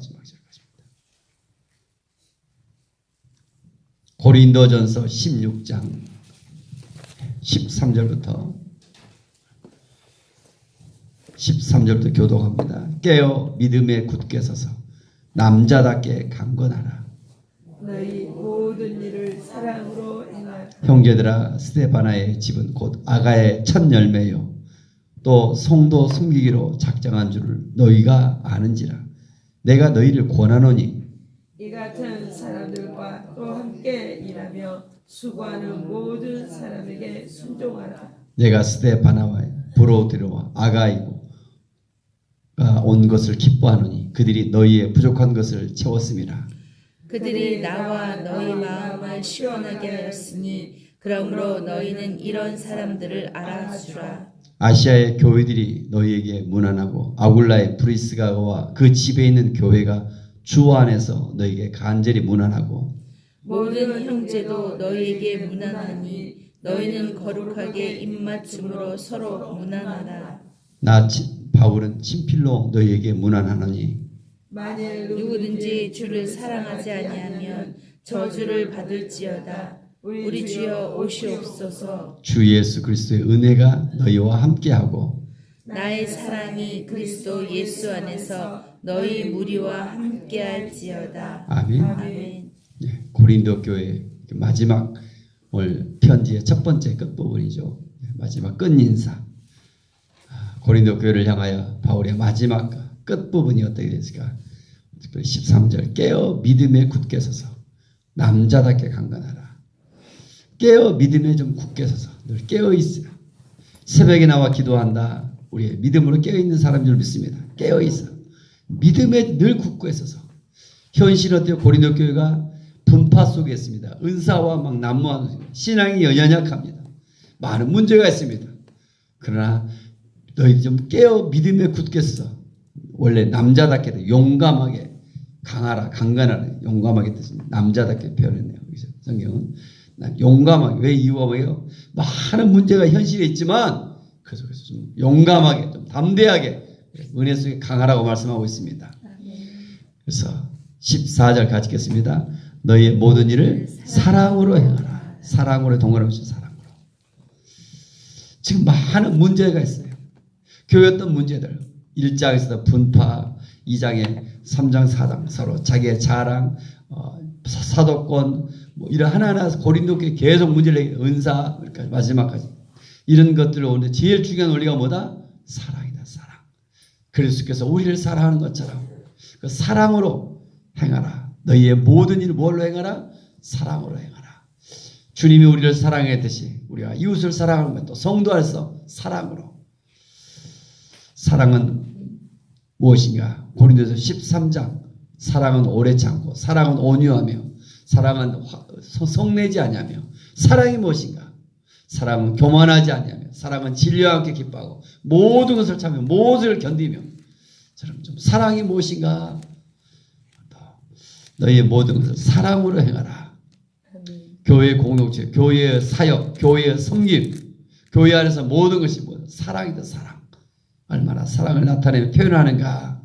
마지막 시작하십니다. 고린도전서 16장 13절부터 교독합니다. 깨어 믿음에 굳게 서서 남자답게 강건하라. 너희 모든 일을 사랑으로 행하라. 형제들아, 스데바나의 집은 곧 아가의 첫 열매요 또 성도 섬기기로 작정한 줄을 너희가 아는지라. 내가 너희를 권하노니 이 같은 사람들과 또 함께 일하며 수고하는 모든 사람에게 순종하라. 내가 스데바나와 브로디로와 아가이고가 온 것을 기뻐하노니 그들이 너희의 부족한 것을 채웠음이라. 그들이 나와 너희 마음을 시원하게 하였으니 그러므로 너희는 이런 사람들을 알아주라. 아시아의 교회들이 너희에게 무난하고 아굴라의 브리스가와 그 집에 있는 교회가 주 안에서 너희에게 간절히 무난하고 모든 형제도 너희에게 무난하니 너희는 거룩하게 입맞춤으로 서로 무난하라. 나 바울은 친필로 너희에게 무난하노니 만일 누구든지 주를 사랑하지 아니하면 저주를 받을지어다. 우리 주여 오시옵소서. 주 예수 그리스도의 은혜가 너희와 함께하고 나의 사랑이 그리스도 예수 안에서 너희 무리와 함께할지어다. 아멘. 아멘. 네, 고린도 교회 마지막 오늘 편지의 첫 번째 끝부분이죠. 마지막 끝인사. 고린도 교회를 향하여 바울의 마지막 끝부분이 어떻게 됐을까? 13절 깨어 믿음에 굳게 서서 남자답게 강건하라. 깨어 믿음에 좀 굳게 서서 늘 깨어 있어. 새벽에 나와 기도한다. 우리의 믿음으로 깨어 있는 사람인 줄 믿습니다. 깨어 있어. 믿음에 늘 굳고 있어서. 현실 어때요? 고린도 교회가 분파 속에 있습니다. 은사와 막 난무하는 신앙이 연약합니다. 많은 문제가 있습니다. 그러나 너희들 좀 깨어 믿음에 굳게 서서 원래 남자답게 용감하게 강하라, 강건하라, 용감하게 뜻은 남자답게 표현했네요. 여기서 성경은 용감하게. 왜 이유가 뭐예요? 많은 문제가 현실에 있지만 그 속에서 좀 용감하게, 좀 담대하게 은혜 속에 강하라고 말씀하고 있습니다. 그래서 14절 같이 읽겠습니다. 너희의 모든 일을 사랑으로 행하라. 사랑으로 동원하신 사랑으로. 지금 많은 문제가 있어요. 교회 어떤 문제들. 1장에서도 분파, 2장에 3장, 4장 서로 자기의 자랑, 사도권 뭐 이런 하나하나 고린도교회 계속 문제를 내게 은사 그러니까 마지막까지 이런 것들을 오는데 제일 중요한 원리가 뭐다? 사랑이다. 사랑. 그리스도께서 우리를 사랑하는 것처럼 그 사랑으로 행하라. 너희의 모든 일을 뭘로 행하라? 사랑으로 행하라. 주님이 우리를 사랑했듯이 우리가 이웃을 사랑하는 것도 성도 안에서 사랑으로. 사랑은 무엇인가? 고린도서 13장 사랑은 오래 참고 사랑은 온유하며 사랑은 성내지 아니하며 사랑이 무엇인가? 사랑은 교만하지 아니하며 사랑은 진리와 함께 기뻐하고 모든 것을 참으며 모든 것을 견디며 저럼 좀 사랑이 무엇인가? 너희의 모든 것을 사랑으로 행하라. 교회의 공동체, 교회의 사역, 교회의 섬김, 교회 안에서 모든 것이 뭐 사랑이다. 사랑. 얼마나 사랑을 나타내며 표현하는가.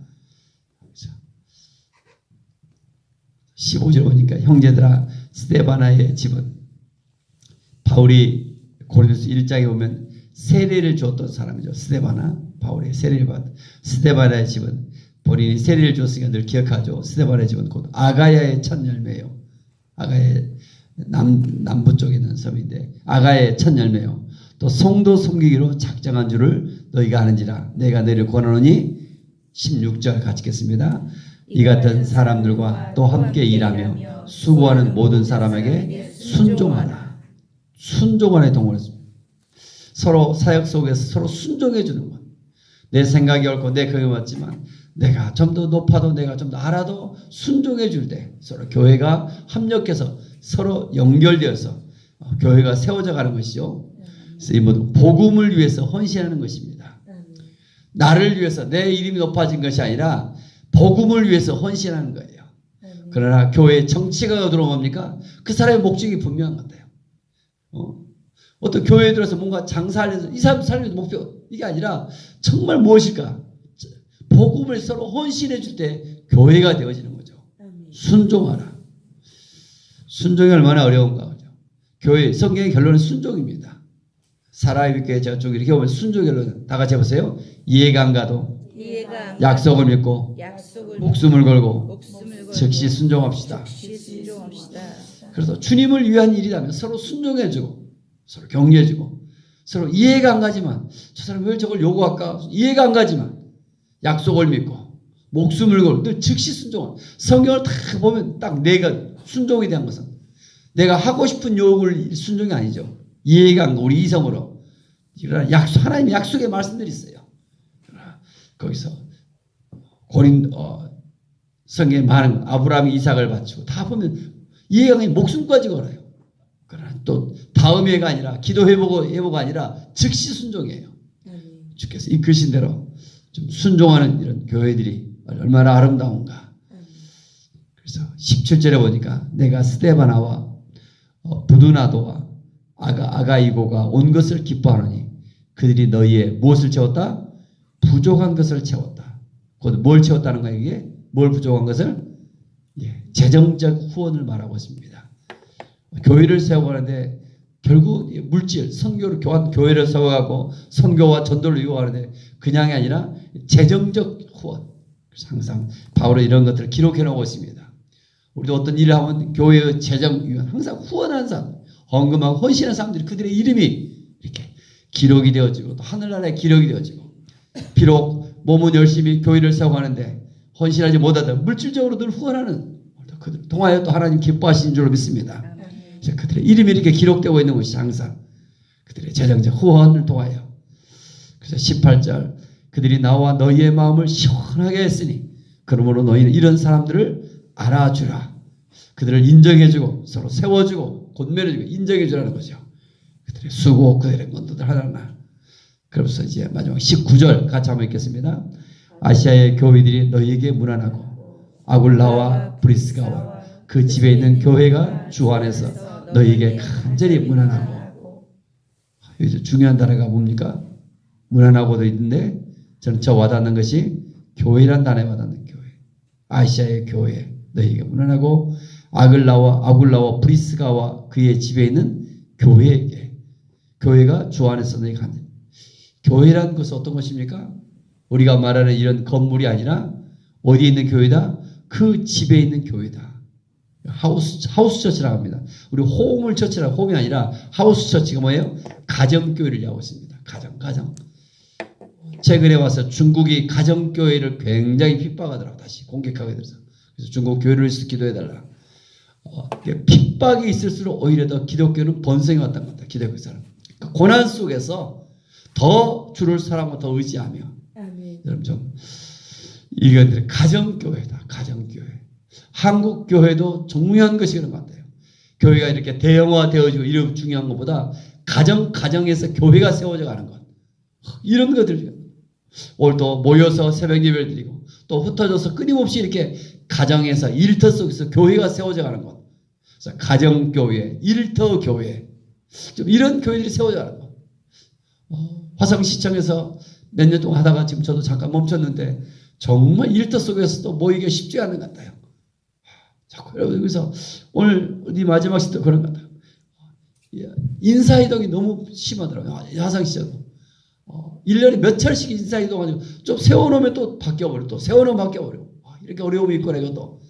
15절 보니까 형제들아 스데바나의 집은 바울이 고린도서 1장에 보면 세례를 줬던 사람이죠. 스데바나 바울의 세례를 받은 스데바나의 집은 본인이 세례를 줬으니까 늘 기억하죠. 스데바나의 집은 곧 아가야의 첫 열매요. 아가야의 남부 쪽에 있는 섬인데 아가야의 첫 열매요. 또 성도 섬기기로 작정한 줄을 너희가 아는지라. 내가 너희를 권하노니 16절 같이 읽겠습니다. 이 같은 사람들과 또 함께 일하며 수고하는 모든 사람에게 순종하라. 순종하는 동원했습니다. 서로 사역 속에서 서로 순종해 주는 것. 내 생각이 옳고 내 경험이 맞지만 내가 좀 더 높아도 내가 좀 더 알아도 순종해 줄 때 서로 교회가 합력해서 서로 연결되어서 교회가 세워져 가는 것이죠. 그래서 이 모든 복음을 위해서 헌신하는 것입니다. 나를 위해서 내 이름이 높아진 것이 아니라 복음을 위해서 헌신하는 거예요. 그러나 교회에 정치가 들어옵니까? 그 사람의 목적이 분명한 것 같아요. 어떤 교회에 들어서 뭔가 장사하려서 이 사람 살리는 목표 이게 아니라 정말 무엇일까? 복음을 서로 헌신해 줄 때 교회가 되어지는 거죠. 순종하라. 순종이 얼마나 어려운가. 그죠? 교회, 성경의 결론은 순종입니다. 사라의 믿게 제가 쭉 이렇게 보면 순종의 결론은 다 같이 해보세요. 이해가 안 가도 이해가 약속을 믿고 약속을 목숨을 걸고 목숨을 걸고 즉시 순종합시다. 즉시 순종합시다. 그래서 주님을 위한 일이라면 서로 순종해주고 서로 격려해주고 서로 이해가 안 가지만 저 사람이 왜 저걸 요구할까 이해가 안 가지만 약속을 믿고 목숨을 걸고 늘 즉시 순종을 성경을 다 보면 딱 내가 순종에 대한 것은 내가 하고 싶은 요구를 순종이 아니죠. 이해가 안 가 우리 이성으로 그러나 약속 하나님의 약속의 말씀들이 있어요. 거기서 성경에 많은 아브라함이 이삭을 바치고 다 보면 이해가 아니라 목숨까지 걸어요. 그러나 또 다음에가 아니라 기도 회복가 아니라 즉시 순종이에요. 주께서 이끄신 대로 좀 순종하는 이런 교회들이 얼마나 아름다운가. 그래서 17절에 보니까 내가 스데바나와 부두나도와 아가이고가 온 것을 기뻐하노니 그들이 너희의 무엇을 채웠다? 부족한 것을 채웠다. 곧 뭘 채웠다는 거예요? 이게 뭘 부족한 것을? 재정적 후원을 말하고 있습니다. 교회를 세워가는데 결국 물질, 선교를 교회를 세워가고 선교와 전도를 이루어가는데 그냥이 아니라 재정적 후원. 그래서 항상 바울은 이런 것들을 기록해 놓고 있습니다. 우리도 어떤 일을 하면 교회의 재정 위원 항상 후원하는 사람, 헌금하고 헌신하는 사람들이 그들의 이름이 이렇게 기록이 되어지고 또 하늘나라에 기록이 되어지고 비록 몸은 열심히 교회를 세워가는데 헌신하지 못하다 물질적으로 늘 후원하는 그들 통하여 또 하나님 기뻐하시는 줄로 믿습니다. 그래서 그들의 이름이 이렇게 기록되고 있는 것이 항상 그들의 재정적 후원을 통하여. 그래서 18절 그들이 나와 너희의 마음을 시원하게 했으니 그러므로 너희는 이런 사람들을 알아주라. 그들을 인정해주고 서로 세워주고 권면해주고 인정해주라는 거죠. 그들의 수고 그들의 건도들 하나하나. 그러면서 이제 마지막 19절 같이 한번 읽겠습니다. 아시아의 교회들이 너희에게 문안하고 아굴라와 브리스가와 그 집에 있는 교회가 주 안에서 너희에게 간절히 문안하고. 여기서 중요한 단어가 뭡니까? 문안하고도 있는데 저는 저 와닿는 것이 교회란 단어에 와닿는 교회. 아시아의 교회 너희에게 문안하고 아굴라와 브리스가와 그의 집에 있는 교회에게. 교회가 주 안에서 너희에게 간절히. 교회란 것은 어떤 것입니까? 우리가 말하는 이런 건물이 아니라 어디에 있는 교회다? 그 집에 있는 교회다. 하우스 처치라고 합니다. 우리 홈을 처치라고 홈이 아니라 하우스 처치가 뭐예요? 가정교회를 얘기하고 있습니다. 가정. 최근에 와서 중국이 가정교회를 굉장히 핍박하더라고. 다시 공격하게 돼서. 그래서 중국 교회를 기도해달라. 핍박이 있을수록 오히려 더 기독교는 번성해 왔다는 겁니다. 기독교 사람. 그 고난 속에서 더 주를 사랑하고 더 의지하며. 여러분 좀 이것들 가정교회다. 가정교회. 한국 교회도 중요한 것이 그런 것 같아요. 교회가 이렇게 대형화되어지고 이런 중요한 것보다 가정에서 교회가 세워져 가는 것. 이런 것들 오늘 또 모여서 새벽 예배를 드리고 또 흩어져서 끊임없이 이렇게 가정에서 일터 속에서 교회가 세워져 가는 것. 그래서 가정교회, 일터 교회 좀 이런 교회들이 세워져 가는 것. 화성시청에서 몇 년 동안 하다가 지금 저도 잠깐 멈췄는데 정말 일터 속에서도 모이기가 쉽지 않은 것 같아요. 자꾸 여기서 오늘 네 마지막 시도 그런 것 같아요. 인사이동이 너무 심하더라고요. 화성시청도 1년에 몇 차례씩 인사이동하고 좀 세워놓으면 또 바뀌어버려. 또 세워놓으면 바뀌어버려. 이렇게 어려움이 있거나 이것도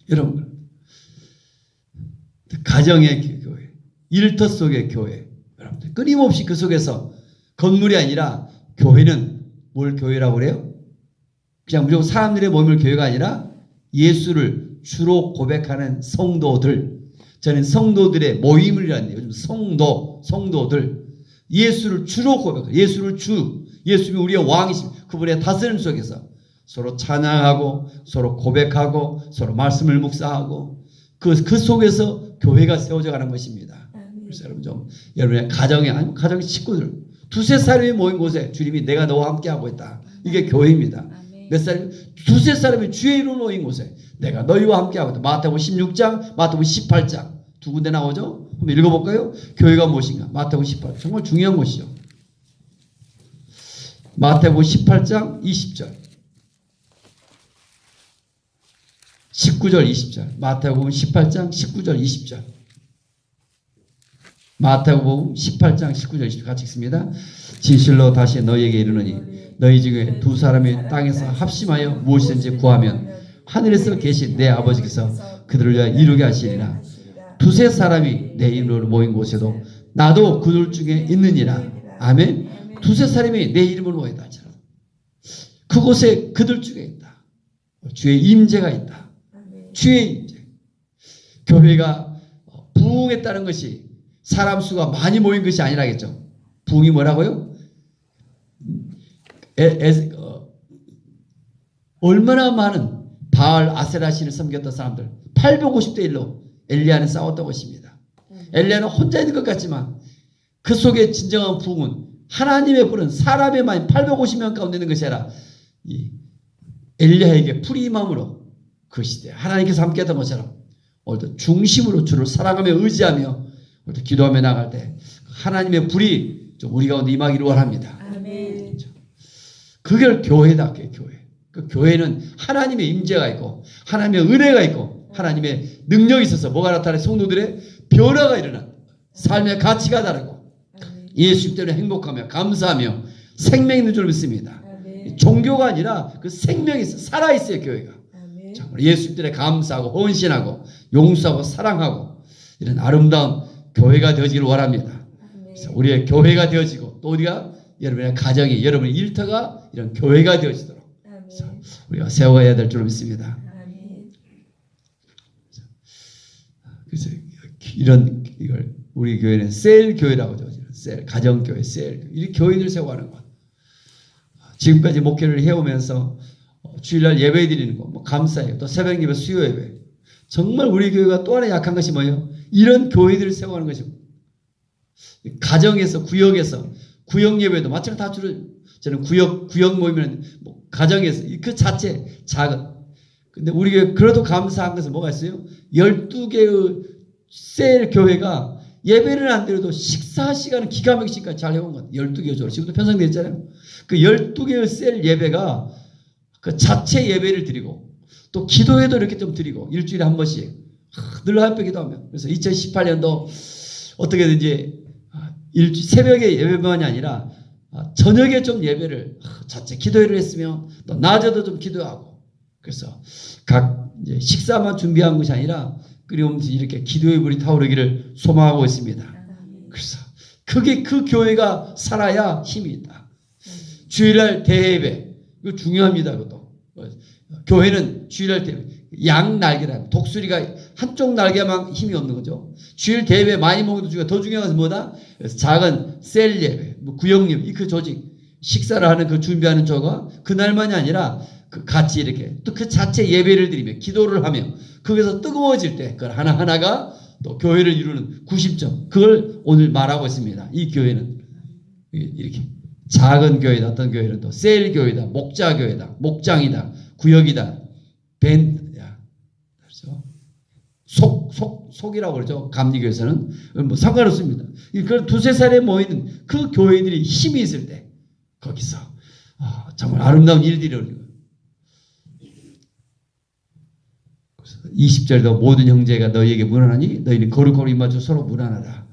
여러분 가정의 교회, 일터 속의 교회 여러분들 끊임없이 그 속에서 건물이 아니라 교회는 뭘 교회라고 그래요? 그냥 무조건 사람들의 모임을 교회가 아니라 예수를 주로 고백하는 성도들. 저는 성도들의 모임이라는데 요즘 성도들 예수를 주로 고백하고 예수를 예수님이 우리의 왕이십니다. 그분의 다스림 속에서 서로 찬양하고 서로 고백하고 서로 말씀을 묵상하고 그 속에서 교회가 세워져 가는 것입니다. 그래서 여러분의 가정의 식구들 두세 사람이 모인 곳에 주님이 내가 너와 함께하고 있다. 이게 교회입니다. 몇 사람? 두세 사람이 주의 이름으로 모인 곳에 내가 너희와 함께하고 있다. 마태복음 16장, 마태복음 18장 두 군데 나오죠? 한번 읽어볼까요? 교회가 무엇인가? 마태복음 18장 정말 중요한 것이죠. 마태복음 18장 20절 19절 20절. 마태복음 18장 19절 20절. 마태복음 18장 19절 20절 같이 읽습니다. 진실로 다시 너희에게 이르노니 너희 중에 두 사람이 땅에서 합심하여 무엇이든지 구하면 하늘에서 계신 내 아버지께서 그들을 위하여 이루게 하시리라. 두세 사람이 내 이름으로 모인 곳에도 나도 그들 중에 있느니라. 아멘. 두세 사람이 내 이름으로 모인다 할지라도 그곳에 그들 중에 있다. 주의 임재가 있다. 주의 임재. 교회가 부흥했다는 것이 사람 수가 많이 모인 것이 아니라겠죠. 부흥이 뭐라고요? 얼마나 많은 바알 아세라 신을 섬겼던 사람들 850대 1로 엘리야는 싸웠던 것입니다. 엘리야는 혼자 있는 것 같지만 그 속에 진정한 부흥은 하나님의 불은 사람의 많이 850명 가운데 있는 것이 아니라 이 엘리야에게 풀이임함으로 그 시대에 하나님께서 함께했던 것처럼 오늘도 중심으로 주를 사랑하며 의지하며 오늘도 기도하며 나갈 때 하나님의 불이 좀 우리 가운데 임하기를 원합니다. 아멘. 그게 교회다. 그게 교회. 그 교회는 하나님의 임재가 있고 하나님의 은혜가 있고 하나님의 능력이 있어서 뭐가 나타나 성도들의 변화가 일어나 삶의 가치가 다르고 예수 때문에 행복하며 감사하며 생명 있는 줄 믿습니다. 아멘. 종교가 아니라 그 생명이 있어 살아있어요. 교회가. 아멘. 정말 예수 때문에 감사하고 헌신하고 용서하고 사랑하고 이런 아름다운 교회가 되어지기를 원합니다. 그래서 우리의 교회가 되어지고 또 우리가 여러분의 가정이 여러분의 일터가 이런 교회가 되어지도록 아멘. 우리가 세워야 될 줄 믿습니다. 아멘. 그래서 이걸 우리 교회는 셀 교회라고 하죠. 셀 가정 교회, 셀 이 교회들 세워가는 것. 지금까지 목회를 해오면서 주일날 예배 드리는 거, 뭐 감사해요. 또 새벽 예배, 수요 예배. 정말 우리 교회가 또 하나 약한 것이 뭐예요? 이런 교회들을 세워가는 것이고 가정에서 구역에서 구역 예배도 마찬가지로 다 주로 저는 구역 모이면 뭐 가정에서 그 자체 작은. 근데 우리 교회 그래도 감사한 것은 뭐가 있어요? 12개의 셀 교회가 예배는 안 드려도 식사 시간은 기가 막히게 잘 해온 것 같아요. 12개 조로. 지금도 편성되어 있잖아요. 그 12개의 셀 예배가 그 자체 예배를 드리고 또 기도회도 이렇게 좀 드리고 일주일에 한 번씩 늘 하얀 기도하며 그래서 2018년도 어떻게든지 새벽에 예배만이 아니라 저녁에 좀 예배를 자체 기도회를 했으면 또 낮에도 좀 기도하고 그래서 각 이제 식사만 준비한 것이 아니라 끓여오면서 이렇게 기도의 불이 타오르기를 소망하고 있습니다. 그래서 그게 그 교회가 살아야 힘이 있다. 주일날 대예배 이거 중요합니다. 그것도 교회는 주일날 대예배 양 날개라 독수리가 한쪽 날개만 힘이 없는 거죠. 주일 대예배 많이 먹는 중에 더 중요한 것은 뭐다? 그래서 작은 셀 예배, 뭐 구역 예배, 그 조직 식사를 하는 그 준비하는 조가 그날만이 아니라 그 같이 이렇게 또 그 자체 예배를 드리며 기도를 하며 거기서 뜨거워질 때 그걸 하나하나가 또 교회를 이루는 90점 그걸 오늘 말하고 있습니다. 이 교회는 이렇게 작은 교회다. 어떤 교회는 또 셀 교회다. 목자 교회다. 목장이다. 구역이다. 속이라고 그러죠. 감리교에서는 뭐 상관없습니다. 그런 두세 살에 모이는 그 교회들이 힘이 있을 때 거기서 정말 아름다운 일들이 일어나는 거예요. 20절도 모든 형제가 너희에게 문안하니 너희는 거룩하고 입맞춰 서로 문안하라.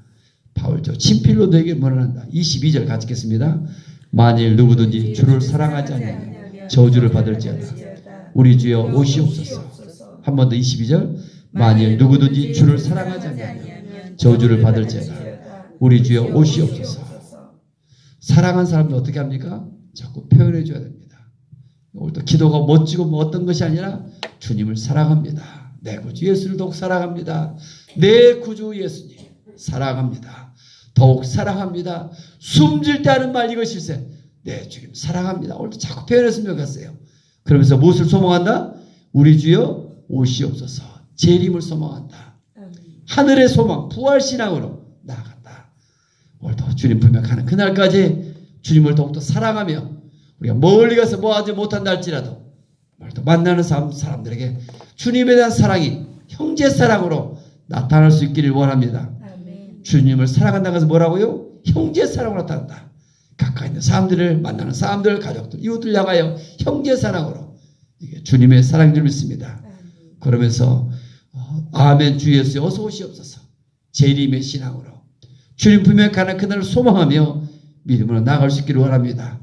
바울죠. 친필로 너희에게 문안한다. 22절 같이 읽겠습니다. 만일 누구든지 주를 사랑하지 않으면 저주를 받을지어다. 우리 주여 오시옵소서. 한 번 더 22절. 만일 누구든지 주를 사랑하지 않으면 저주를 받을지어다. 우리 주여 오시옵소서. 사랑한 사람들 어떻게 합니까? 자꾸 표현해 줘야 됩니다. 오늘도 기도가 멋지고 뭐 어떤 것이 아니라 주님을 사랑합니다. 내 구주 예수를 더욱 사랑합니다. 내 구주 예수님 사랑합니다. 더욱 사랑합니다. 숨질 때 하는 말 이것일세. 네 주님 사랑합니다. 오늘도 자꾸 표현했으면 좋겠어요. 그러면서 무엇을 소망한다? 우리 주여 오시옵소서. 재림을 소망한다. 하늘의 소망 부활신앙으로 나아간다. 오늘도 주님 불명하는 그날까지 주님을 더욱더 사랑하며 우리가 멀리 가서 뭐 하지 못한다 할지라도 오늘도 만나는 사람들에게 주님에 대한 사랑이 형제 사랑으로 나타날 수 있기를 원합니다. 아멘. 주님을 사랑한다고 해서 뭐라고요? 형제 사랑으로 나타난다. 가까이 있는 사람들을 만나는 사람들, 가족들, 이웃들 향하여 형제 사랑으로 이게 주님의 사랑인 줄 믿습니다. 그러면서 아멘 주 예수 어서 오시옵소서 재림의 신앙으로 주님 품에 가는 그날을 소망하며 믿음으로 나아갈 수 있기를 원합니다.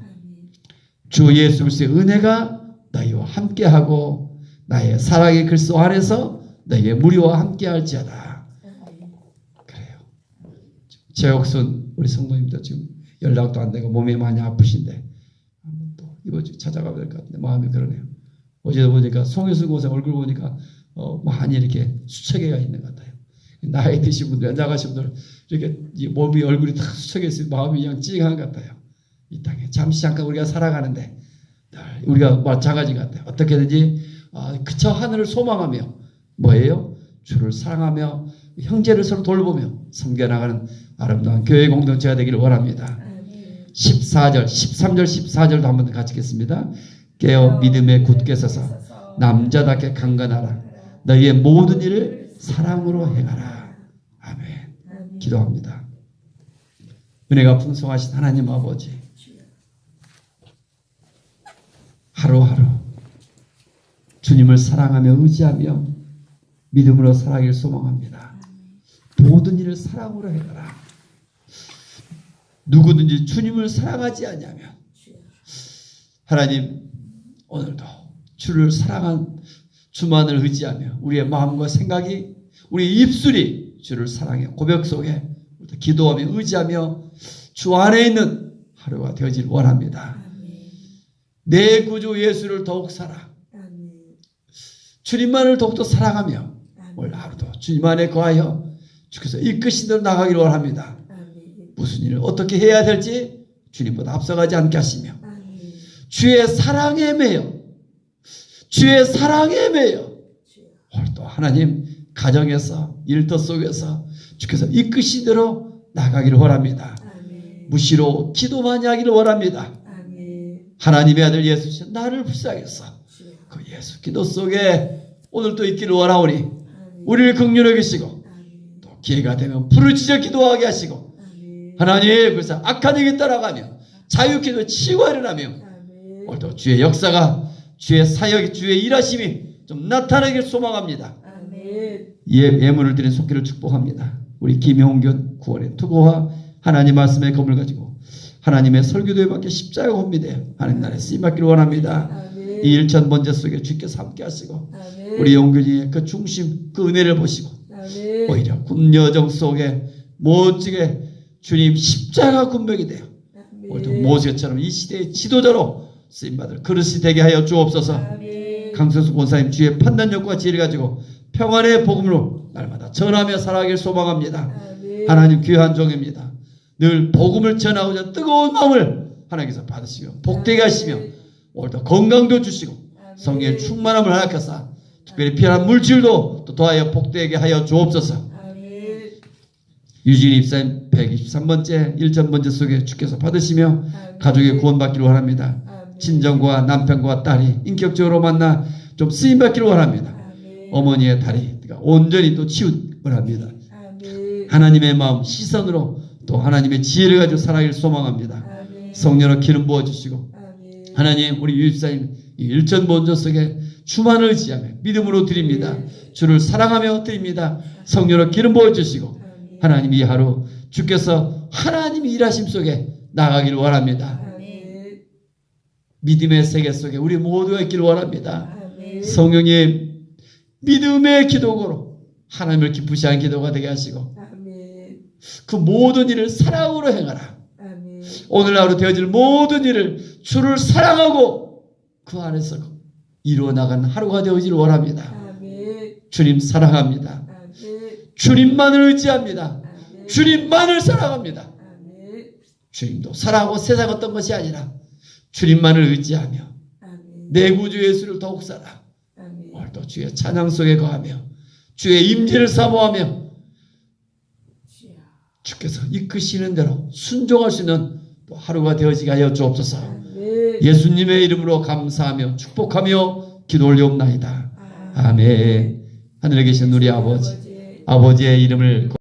주 예수 그리스도의 은혜가 너희와 함께하고 나의 사랑의 그리스도 안에서 너희의 무리와 함께할지어다. 그래요. 최옥순 우리 성도님도 지금 연락도 안 되고 몸이 많이 아프신데 한번 또 이번 주 찾아가야 될 것 같은데 마음이 그러네요. 어제도 보니까 송혜수 고사 얼굴 보니까 많이 이렇게 수척해가 있는 것 같아요. 나이 드신 분들, 나가신 분들 이렇게 몸이 얼굴이 다 수척해 있으면 마음이 그냥 찡한 것 같아요. 이 땅에 잠시 잠깐 우리가 살아가는데 우리가 마찬가지 같아요. 어떻게든지 그저 하늘을 소망하며 뭐예요? 주를 사랑하며 형제를 서로 돌보며 섬겨나가는 아름다운 교회 공동체가 되기를 원합니다. 14절, 13절, 14절도 한번 같이 읽겠습니다. 깨어 믿음에 굳게 서서 남자답게 강건하라. 너희의 모든 일을 사랑으로 행하라. 아멘. 기도합니다. 은혜가 풍성하신 하나님 아버지, 하루하루 주님을 사랑하며 의지하며 믿음으로 살아가길 소망합니다. 모든 일을 사랑으로 행하라. 누구든지 주님을 사랑하지 않냐면 하나님 오늘도 주를 사랑한 주만을 의지하며 우리의 마음과 생각이 우리의 입술이 주를 사랑해 고백 속에 기도하며 의지하며 주 안에 있는 하루가 되어지길 원합니다. 내 구주 예수를 더욱 사랑 주님만을 더욱더 사랑하며 오늘 하루도 주님 안에 거하여 주께서 이끄신 대로 나가기를 원합니다. 무슨 일을 어떻게 해야 될지 주님보다 앞서가지 않게 하시며 주의 사랑에 매여 주의 사랑에 매여 오늘 또 하나님 가정에서 일터 속에서 주께서 이끄신 대로 나가기를 원합니다. 무시로 기도 많이 하기를 원합니다. 하나님의 아들 예수님 나를 불쌍해서 그 예수 기도 속에 오늘도 있기를 원하오니 우리를 긍휼히 여기시고 또 기회가 되면 부르짖어 기도하게 하시고 하나님 그래서 악한 얘기 따라가며 자유기도 치고 일어나며 오늘도 주의 역사가 주의 사역이 주의 일하심이 좀 나타나길 소망합니다. 예물을 드린 손길을 축복합니다. 우리 김용균 구원의 투고와 하나님 말씀의 검을 가지고 하나님의 설교도에 받게 십자가 홈미대 하나님 나라에 쓰임받기를 원합니다. 이 일천 번제 속에 주께서 함께 하시고 우리 용균이의 그 중심 그 은혜를 보시고 오히려 군 여정 속에 멋지게 주님 십자가 군병이 되어 오늘도 모세처럼 이 시대의 지도자로 쓰임받을 그릇이 되게 하여 주옵소서. 강선수 권사님 주의 판단력과 지혜를 가지고 평안의 복음으로 날마다 전하며 살아가길 소망합니다. 하나님 귀한 종입니다. 늘 복음을 전하고자 뜨거운 마음을 하나님께서 받으시며 복되게 하시며 오늘도 건강도 주시고 성령의 충만함을 허락하사 특별히 필요한 물질도 또 더하여 복되게 하여 주옵소서. 유진 입사님 123번째 1,000번째 속에 주께서 받으시며 가족의 구원받기를 원합니다. 친정과 남편과 딸이 인격적으로 만나 좀 쓰임받기를 원합니다. 어머니의 다리가 온전히 또 치유를 원합니다. 하나님의 마음 시선으로 또 하나님의 지혜를 가지고 살아가길 소망합니다. 성령으로 기름 부어주시고 하나님 우리 유입사님 일전본전 속에 주만을 의지하며 믿음으로 드립니다. 주를 사랑하며 드립니다. 성령으로 기름 부어주시고 하나님 이 하루 주께서 하나님의 일하심 속에 나가기를 원합니다. 믿음의 세계 속에 우리 모두가 있기를 원합니다. 성령님 믿음의 기도로 하나님을 기쁘시 하는 기도가 되게 하시고 그 모든 일을 사랑으로 행하라. 오늘 하루 되어질 모든 일을 주를 사랑하고 그 안에서 이루어 나가는 하루가 되어지를 원합니다. 주님 사랑합니다. 주님만을 의지합니다. 주님만을 사랑합니다. 주님도 사랑하고 세상 어떤 것이 아니라 주님만을 의지하며 내 구주 예수를 더욱 사랑 오늘도 주의 찬양 속에 거하며 주의 임재를 사모하며 주께서 이끄시는 대로 순종할 수 있는 또 하루가 되어지게 하여 주옵소서. 예수님의 이름으로 감사하며 축복하며 기도 올리옵나이다. 아멘. 하늘에 계신 우리 아버지, 아버지의 이름을